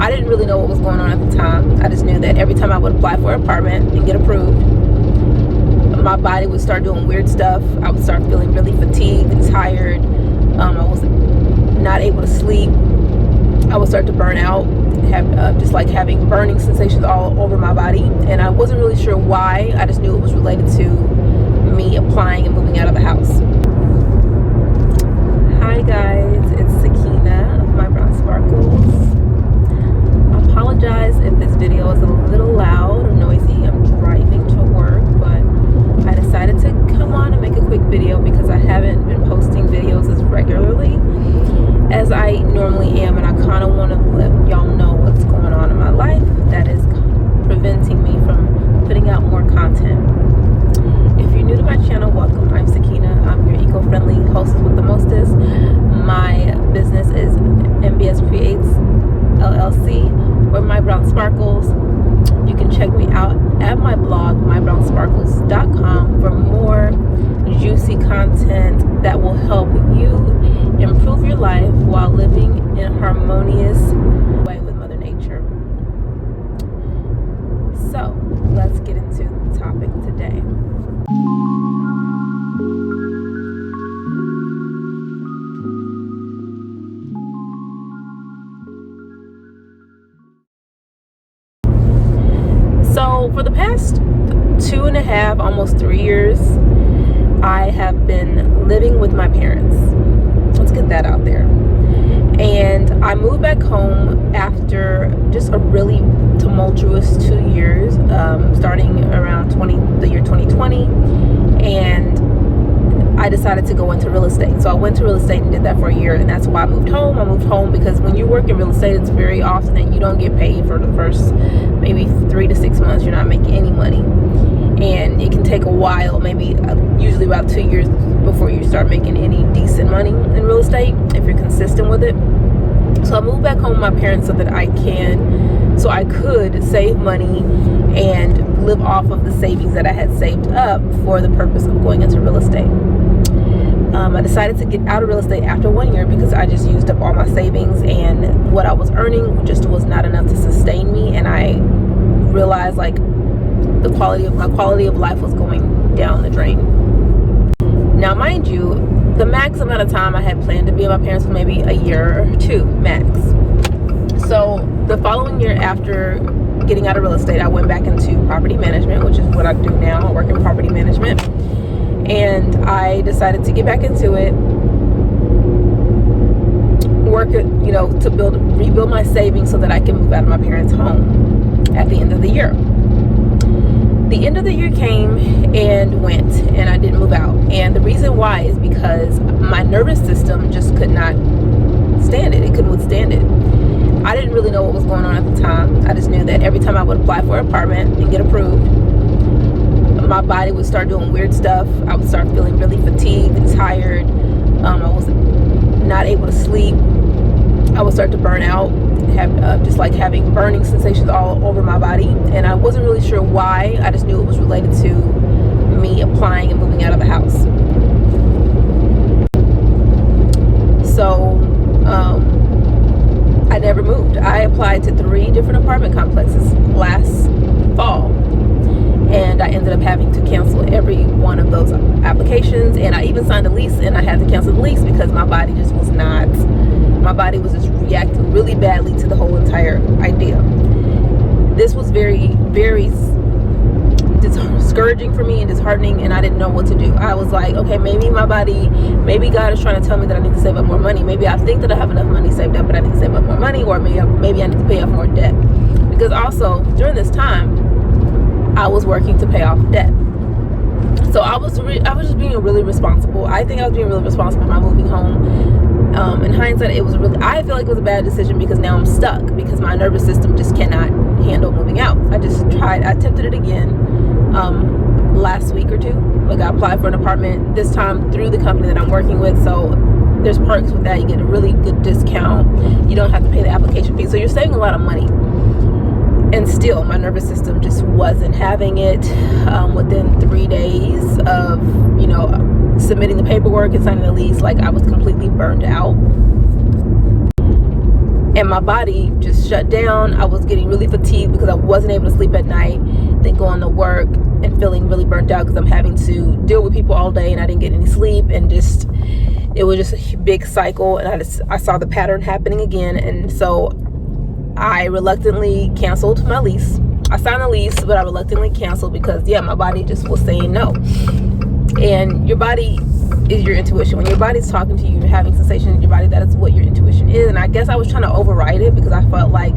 I didn't really know what was going on at the time. I just knew that every time I would apply for an apartment and get approved, my body would start doing weird stuff. I would start feeling really fatigued and tired. I was not able to sleep. I would start to burn out, have just like having burning sensations all over my body, and I wasn't really sure why. I just knew it was related to me applying and moving out of the house. Hi guys, it's Sakina of My Brown Sparkles. I apologize if this video is a little loud or noisy. I'm driving to work, but I decided to come on and make a quick video because I haven't been posting videos as regularly as I normally am, and I kind of want to let y'all know what's going on in my life that is preventing me from putting out more content. If you're new to my channel, welcome. I'm Sakina. I'm your eco-friendly hostess with the mostest. My business is MBS Creates LLC, or My Brown Sparkles. You can check me out at my blog, mybrownsparkles.com, for more juicy content that will help you improve your life while living in a harmonious way with Mother Nature. So, let's get into the topic today. So, for the past 2.5, almost 3 years, I have been living with my parents. Let's get that out there. And I moved back home after just a really tumultuous 2 years, starting around the year 2020, and I decided to go into real estate. So I went to real estate and did that for a year, and that's why I moved home. I moved home because when you work in real estate, it's very often that you don't get paid for the first maybe 3 to 6 months. You're not making any money, and it can take a while, maybe usually about 2 years before you start making any decent money in real estate if you're consistent with it. So I moved back home with my parents so that I could save money and live off of the savings that I had saved up for the purpose of going into real estate. I decided to get out of real estate after 1 year because I just used up all my savings, and what I was earning just was not enough to sustain me, and I realized like my quality of life was going down the drain. Now, mind you, the max amount of time I had planned to be with my parents was maybe a year or two max. So the following year, after getting out of real estate, I went back into property management, which is what I do now. I work in property management, and I decided to get back into it, work it, to rebuild my savings so that I can move out of my parents' home at the end of the year. The end of the year came and went, and I didn't move out. And the reason why is because my nervous system just could not stand it. It couldn't withstand it. I didn't really know what was going on at the time. I just knew that every time I would apply for an apartment and get approved, my body would start doing weird stuff. I would start feeling really fatigued and tired. I was not able to sleep. I would start to burn out, just like having burning sensations all over my body, and I wasn't really sure why. I just knew it was related to me applying and moving out of the house. So I never moved. I applied to 3 different apartment complexes last fall, and I ended up having to cancel every one of those applications, and I even signed a lease, and I had to cancel the lease because my body was just reacting really badly to the whole entire idea. This was very, very discouraging for me and disheartening, and I didn't know what to do. I was like, okay, maybe God is trying to tell me that I need to save up more money. Maybe I think that I have enough money saved up, but I need to save up more money, or maybe I need to pay off more debt. Because also, during this time, I was working to pay off debt. So I was just being really responsible. I think I was being really responsible by moving home. In hindsight, I feel like it was a bad decision because now I'm stuck because my nervous system just cannot handle moving out. I attempted it again last week or two. Like, I applied for an apartment, this time through the company that I'm working with. So there's perks with that. You get a really good discount. You don't have to pay the application fee. So you're saving a lot of money. And still, my nervous system just wasn't having it. Within 3 days of, submitting the paperwork and signing the lease, like, I was completely burned out. and my body just shut down. I was getting really fatigued because I wasn't able to sleep at night, then going to work and feeling really burnt out because I'm having to deal with people all day and I didn't get any sleep, and just it was just a big cycle, and I saw the pattern happening again. And so I reluctantly canceled my lease. I signed a lease, but I reluctantly canceled because my body just was saying no. And your body is your intuition. When your body's talking to you, you're having sensations in your body, that is what your intuition is. And I guess I was trying to override it because I felt like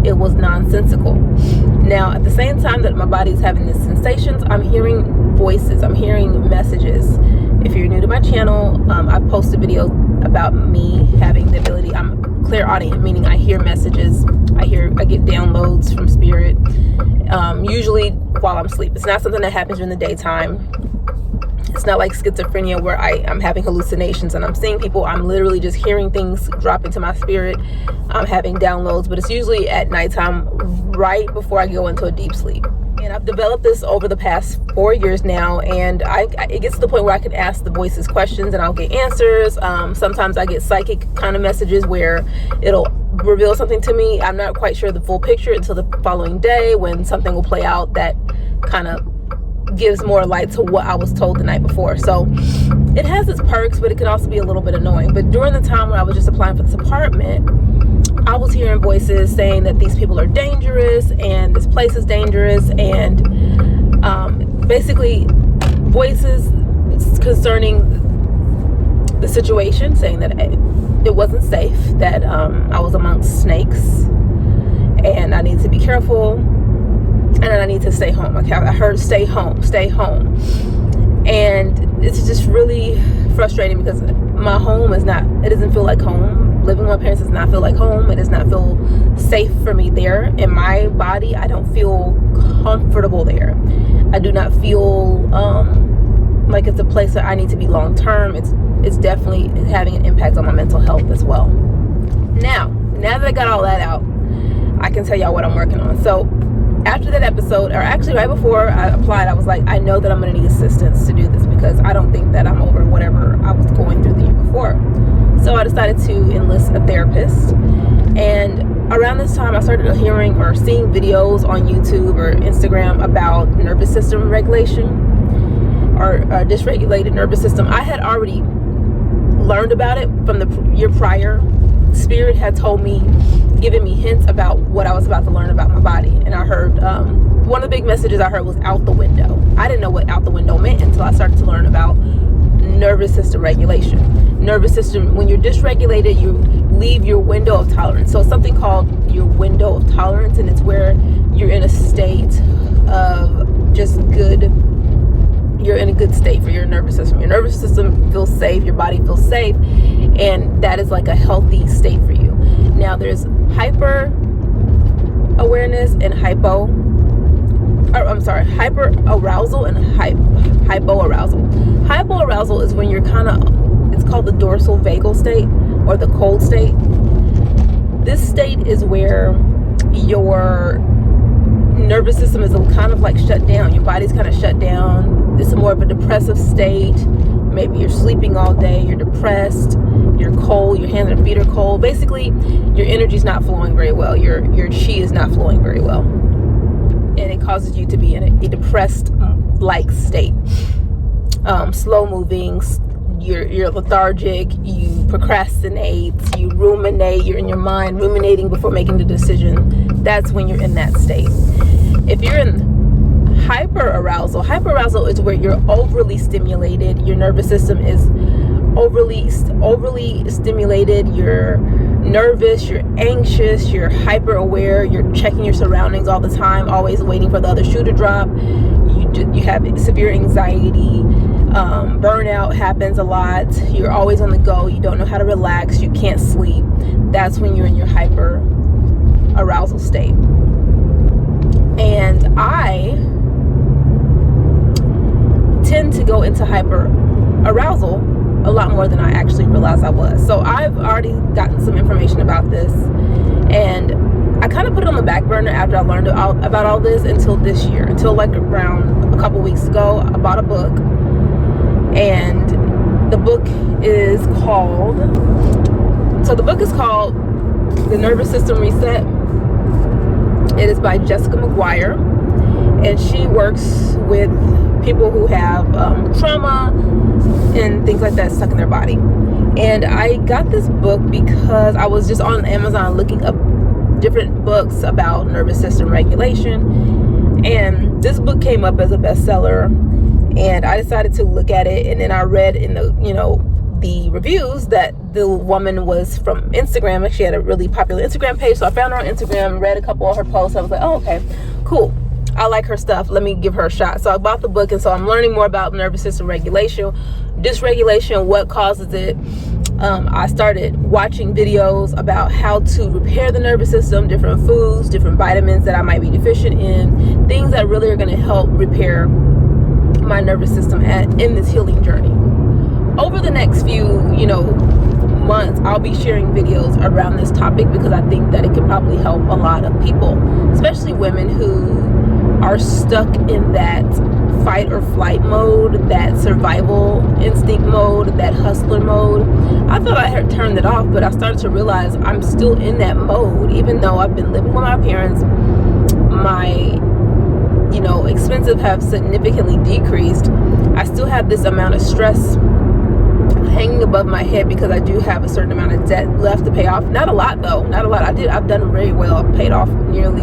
it was nonsensical. Now, at the same time that my body's having these sensations, I'm hearing voices, I'm hearing messages. If you're new to my channel, I've posted videos about me having the ability, I'm clairaudient, meaning I hear messages, I get downloads from spirit, usually while I'm asleep. It's not something that happens during the daytime. It's not like schizophrenia where I'm having hallucinations and I'm seeing people. I'm literally just hearing things drop into my spirit. I'm having downloads, but it's usually at nighttime, right before I go into a deep sleep. And I've developed this over the past 4 years now, and it gets to the point where I can ask the voices questions and I'll get answers. Sometimes I get psychic kind of messages where it'll reveal something to me. I'm not quite sure the full picture until the following day when something will play out that kind of gives more light to what I was told the night before. So it has its perks, but it can also be a little bit annoying. But during the time when I was just applying for this apartment, I was hearing voices saying that these people are dangerous and this place is dangerous, and basically voices concerning the situation, saying that it wasn't safe, that I was amongst snakes and I need to be careful, and I need to stay home. I heard stay home. And it's just really frustrating because my home it doesn't feel like home. Living with my parents does not feel like home. It does not feel safe for me there. In my body, I don't feel comfortable there. I do not feel like it's a place that I need to be long term. It's definitely having an impact on my mental health as well. Now that I got all that out, I can tell y'all what I'm working on. So after that episode, or actually right before I applied, I was like, I know that I'm going to need assistance to do this because I don't think that I'm over whatever I was going through the year before. So I decided to enlist a therapist. And around this time, I started hearing or seeing videos on YouTube or Instagram about nervous system regulation or dysregulated nervous system. I had already learned about it from the year prior. Spirit had given me hints about what I was about to learn about my body. And I heard, one of the big messages I heard was out the window. I didn't know what out the window meant until I started to learn about nervous system regulation. Nervous system, when you're dysregulated, you leave your window of tolerance. So it's something called your window of tolerance, and it's where you're in a state of just good. You're in a good state for your nervous system. Your nervous system feels safe, your body feels safe, and that is like a healthy state for you. Now there's hyper awareness and hyper arousal and hypoarousal. Hypoarousal is when you're it's called the dorsal vagal state or the cold state. This state is where your nervous system is kind of like shut down. Your body's kind of shut down. It's more of a depressive state. Maybe you're sleeping all day, you're depressed, you're cold, your hands and feet are cold. Basically, your energy's not flowing very well. Your chi is not flowing very well. And it causes you to be in a depressed like state. Slow moving, you're lethargic, you procrastinate, you ruminate, you're in your mind ruminating before making the decision. That's when you're in that state. If you're in hyperarousal is where you're overly stimulated. Your nervous system is overly stimulated. You're nervous, you're anxious, you're hyper aware, you're checking your surroundings all the time, always waiting for the other shoe to drop. You have severe anxiety. Burnout happens a lot. You're always on the go. You don't know how to relax. You can't sleep. That's when you're in your hyper arousal state. And I tend to go into hyper arousal a lot more than I actually realized I was. So I've already gotten some information about this, and I kind of put it on the back burner after I learned about all this until this year, until like around a couple weeks ago. I bought a book, and the book is called The Nervous System Reset. It is by Jessica McGuire, and she works with people who have trauma and things like that stuck in their body. And I got this book because I was just on Amazon looking up different books about nervous system regulation, and this book came up as a bestseller, and I decided to look at it. And then I read in the the reviews that the woman was from Instagram, and she had a really popular Instagram page. So I found her on Instagram, read a couple of her posts. I was like, oh, okay, cool, I like her stuff, let me give her a shot. So I bought the book, and so I'm learning more about nervous system regulation, dysregulation, what causes it. I started watching videos about how to repair the nervous system, different foods, different vitamins that I might be deficient in, things that really are going to help repair my nervous system in this healing journey. Over the next few, months, I'll be sharing videos around this topic because I think that it could probably help a lot of people, especially women who are stuck in that fight or flight mode, that survival instinct mode, that hustler mode. I thought I had turned it off, but I started to realize I'm still in that mode. Even though I've been living with my parents, my expenses have significantly decreased, I still have this amount of stress hanging above my head because I do have a certain amount of debt left to pay off. Not a lot though, not a lot. I've done very well. I've paid off nearly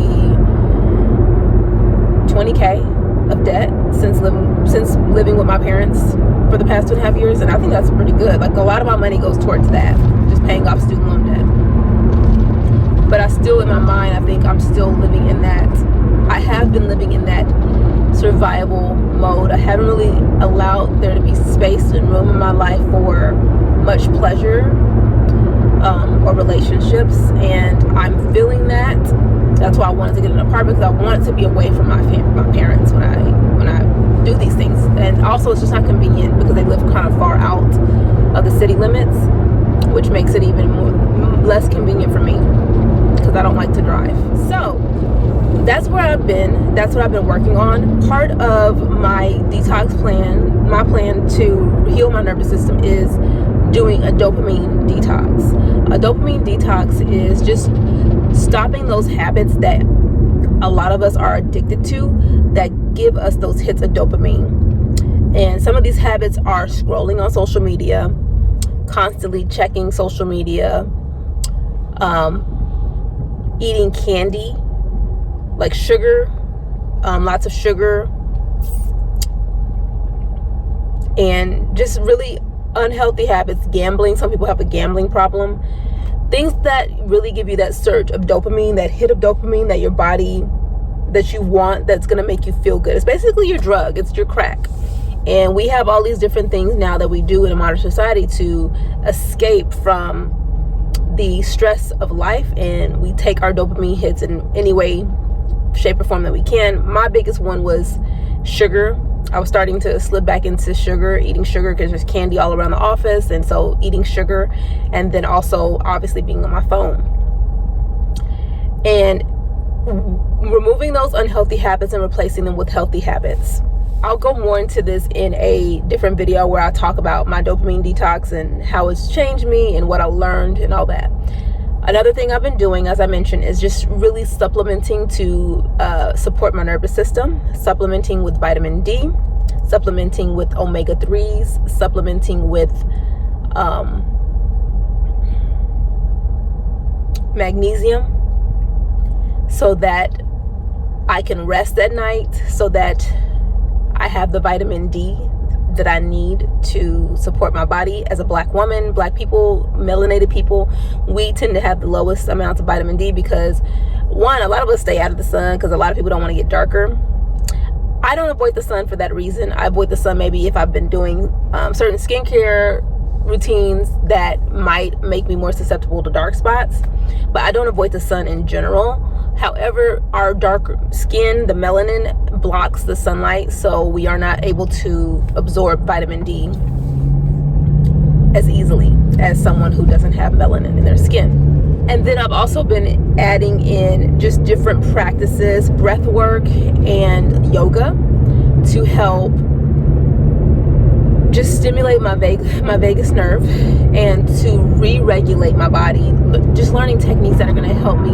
$20,000 of debt since living with my parents for the past 2.5 years, and I think that's pretty good. Like, a lot of my money goes towards that, just paying off student loan debt. But I still, in my mind, I think I'm still living in that. I have been living in that survival mode. I haven't really allowed there to be space and room in my life for much pleasure or relationships, and I'm feeling that. That's why I wanted to get an apartment, because I wanted to be away from my parents when I do these things. And also, it's just not convenient because they live kind of far out of the city limits, which makes it even less convenient for me because I don't like to drive. So that's where I've been. That's what I've been working on. Part of my detox plan, my plan to heal my nervous system, is doing a dopamine detox. A dopamine detox is just stopping those habits that a lot of us are addicted to that give us those hits of dopamine. And some of these habits are scrolling on social media, constantly checking social media, eating candy, like sugar, lots of sugar, and just really unhealthy habits. Gambling, some people have a gambling problem. Things that really give you that surge of dopamine, that hit of dopamine that your body, that you want, that's going to make you feel good. It's basically your drug. It's your crack. And we have all these different things now that we do in a modern society to escape from the stress of life, and we take our dopamine hits in any way, shape, or form that we can. My biggest one was sugar. I was starting to slip back into eating sugar, because there's candy all around the office, and so eating sugar, and then also obviously being on my phone. And removing those unhealthy habits and replacing them with healthy habits. I'll go more into this in a different video where I talk about my dopamine detox and how it's changed me and what I learned and all that. Another thing I've been doing, as I mentioned, is just really supplementing to support my nervous system, supplementing with vitamin D, supplementing with omega-3s, supplementing with magnesium, so that I can rest at night, so that I have the vitamin D that I need to support my body. As a black woman, black people, melanated people, we tend to have the lowest amounts of vitamin D because, one, a lot of us stay out of the sun because a lot of people don't want to get darker. I don't avoid the sun for that reason. I avoid the sun maybe if I've been doing certain skincare routines that might make me more susceptible to dark spots, but I don't avoid the sun in general. However, our dark skin, the melanin, blocks the sunlight, so we are not able to absorb vitamin D as easily as someone who doesn't have melanin in their skin. And then I've also been adding in just different practices, breath work and yoga, to help just stimulate my vagus nerve and to re-regulate my body. Just learning techniques that are going to help me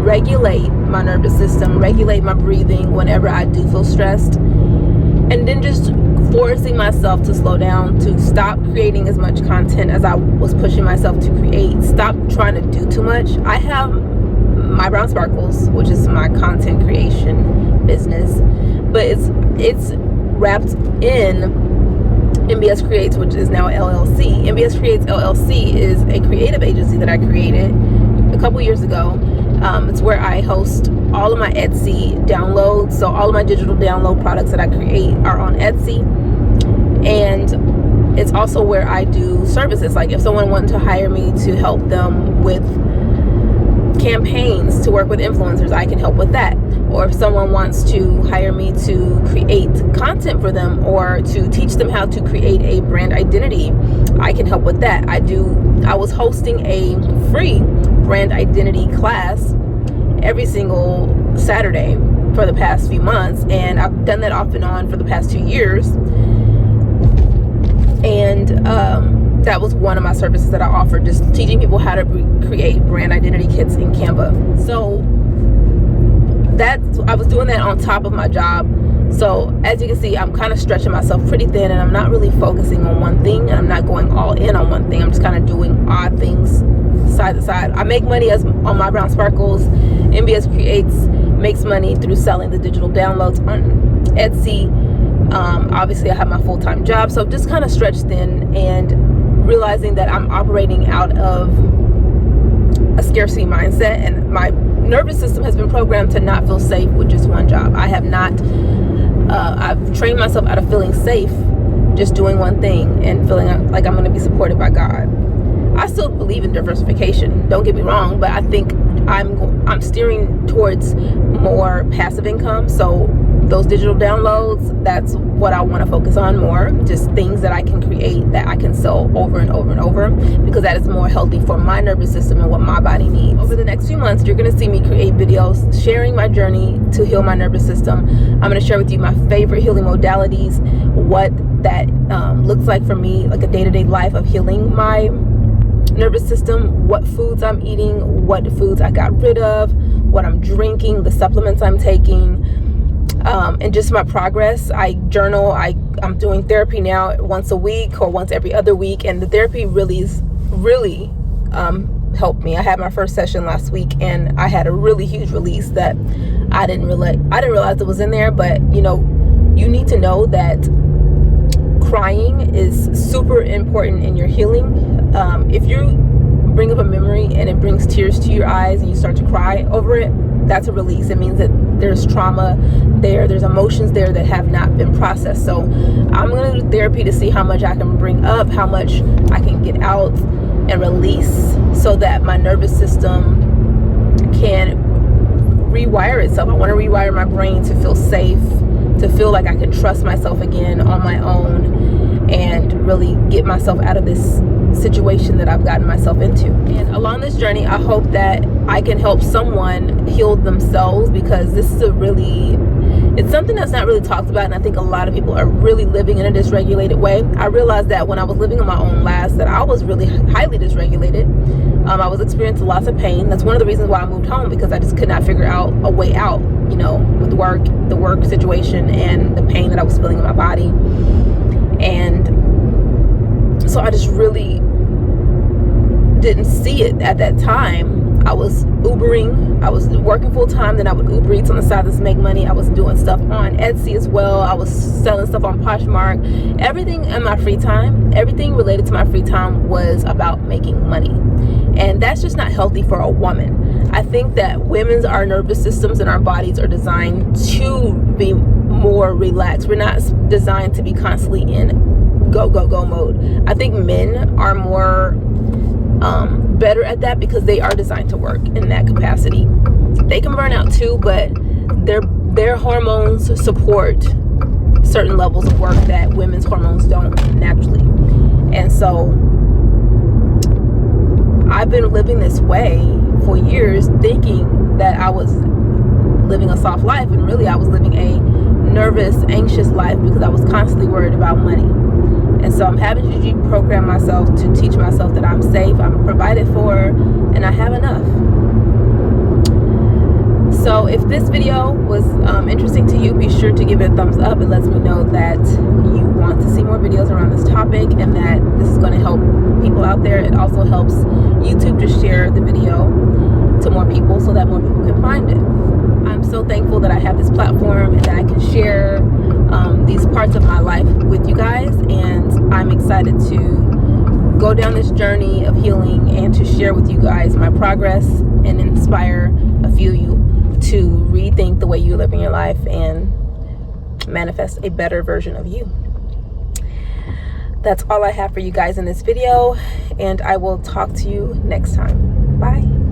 regulate my nervous system, regulate my breathing whenever I do feel stressed, and then just forcing myself to slow down, to stop creating as much content as I was pushing myself to create, stop trying to do too much. I have my Brown Sparkles, which is my content creation business, but it's wrapped in MBS Creates, which is now LLC. MBS Creates LLC is a creative agency that I created a couple years ago. It's where I host all of my Etsy downloads. So all of my digital download products that I create are on Etsy. And it's also where I do services. Like if someone wanted to hire me to help them with campaigns, to work with influencers, I can help with that. Or if someone wants to hire me to create content for them or to teach them how to create a brand identity, I can help with that. I was hosting a free brand identity class every single Saturday for the past few months, and I've done that off and on for the past 2 years. And that was one of my services that I offered, just teaching people how to create brand identity kits in Canva. So I was doing that on top of my job. So as you can see, I'm kind of stretching myself pretty thin, and I'm not really focusing on one thing, and I'm not going all in on one thing. I'm just kind of doing odd things side to side. I make money on my Brown Sparkles. MBS Creates makes money through selling the digital downloads on Etsy. Obviously I have my full-time job, so just kind of stretched thin and realizing that I'm operating out of a scarcity mindset, and my nervous system has been programmed to not feel safe with just one job. I've trained myself out of feeling safe just doing one thing and feeling like I'm going to be supported by God. I still believe in diversification, don't get me wrong, but I think I'm steering towards more passive income. So those digital downloads, that's what I want to focus on more. Just things that I can create that I can sell over and over and over, because that is more healthy for my nervous system and what my body needs. Over the next few months, you're going to see me create videos sharing my journey to heal my nervous system. I'm going to share with you my favorite healing modalities, what that looks like for me, like a day-to-day life of healing my nervous system, what foods I'm eating, what foods I got rid of, what I'm drinking, the supplements I'm taking, and just my progress. I journal. I'm doing therapy now once a week or once every other week, and the therapy really helped me. I had my first session last week, and I had a really huge release that I didn't realize it was in there. But you need to know that crying is super important in your healing. If you bring up a memory and it brings tears to your eyes and you start to cry over it, that's a release. It means that there's trauma there's emotions there that have not been processed. So I'm going to do therapy to see how much I can bring up, how much I can get out and release, so that my nervous system can rewire itself. I want to rewire my brain to feel safe, to feel like I can trust myself again on my own, and really get myself out of this situation that I've gotten myself into. And along this journey, I hope that I can help someone heal themselves, because this is it's something that's not really talked about, and I think a lot of people are really living in a dysregulated way. I realized that when I was living on my own last, that I was really highly dysregulated. I was experiencing lots of pain. That's one of the reasons why I moved home, because I just could not figure out a way out, with the work situation and the pain that I was feeling in my body. And so I just really didn't see it at that time. I was Ubering. I was working full time. Then I would Uber Eats on the side to make money. I was doing stuff on Etsy as well. I was selling stuff on Poshmark. Everything in my free time, everything related to my free time was about making money. And that's just not healthy for a woman. I think that our nervous systems and our bodies are designed to be more relaxed. We're not designed to be constantly in go mode. I think men are more better at that, because they are designed to work in that capacity. They can burn out too, but their hormones support certain levels of work that women's hormones don't naturally. And so I've been living this way for years, thinking that I was living a soft life, and really I was living a nervous, anxious life, because I was constantly worried about money. And so I'm having to deprogram myself to teach myself that I'm safe, I'm provided for, and I have enough. So if this video was interesting to you, be sure to give it a thumbs up. It lets me know that you want to see more videos around this topic and that this is going to help people out there. It also helps YouTube to share the video to more people so that more people can find it. I'm so thankful that I have this platform and that I can share these parts of my life with you guys, and I'm excited to go down this journey of healing and to share with you guys my progress and inspire a few of you to rethink the way you live in your life and manifest a better version of you. That's all I have for you guys in this video, and I will talk to you next time. Bye.